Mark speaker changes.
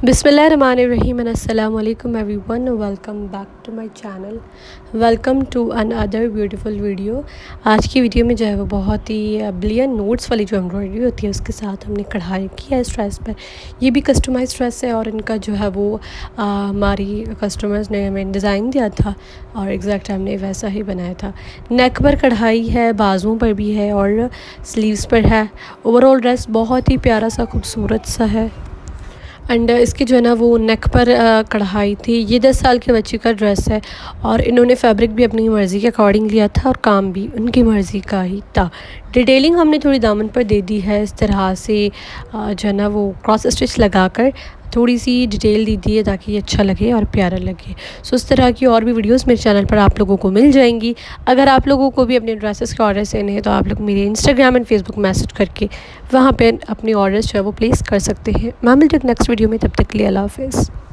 Speaker 1: बिस्मिल्लाहिर्रहमानिर्रहीम एंड अस्सलाम वालेकुम everyone, welcome back to my channel. Welcome to another beautiful video. आज की वीडियो में जो है वो बहुत ही ब्लियन नोट्स वाली जो एम्ब्रॉयडरी होती है उसके साथ हमने कढ़ाई की है इस ड्रेस पर। ये भी कस्टमाइज ड्रेस है और इनका जो है वो हमारी कस्टमर्स ने हमें डिज़ाइन दिया था और एग्जैक्ट हमने वैसा ही बनाया था। नेक पर कढ़ाई है, बाजुओं पर भी है और स्लीव्स पर है। ओवरऑल ड्रेस बहुत ही प्यारा सा खूबसूरत सा है एंड इसकी जो है ना वो नेक पर कढ़ाई थी। ये 10 साल के बच्चे का ड्रेस है और इन्होंने फैब्रिक भी अपनी मर्ज़ी के अकॉर्डिंग लिया था और काम भी उनकी मर्ज़ी का ही था। डिटेलिंग हमने थोड़ी दामन पर दे दी है, इस तरह से जो है ना वो क्रॉस स्टिच लगाकर थोड़ी सी डिटेल दी दी है ताकि ये अच्छा लगे और प्यारा लगे। सो इस तरह की और भी वीडियोस मेरे चैनल पर आप लोगों को मिल जाएंगी। अगर आप लोगों को भी अपने ड्रेसेस के ऑर्डर देने हैं तो आप लोग मेरे इंस्टाग्राम एंड फेसबुक मैसेज करके वहाँ पे अपने ऑर्डर्स जो है वो प्लेस कर सकते हैं। मैं मिलती हूँ नेक्स्ट वीडियो में, तब तक के लिए अल्लाह हाफ़िज़।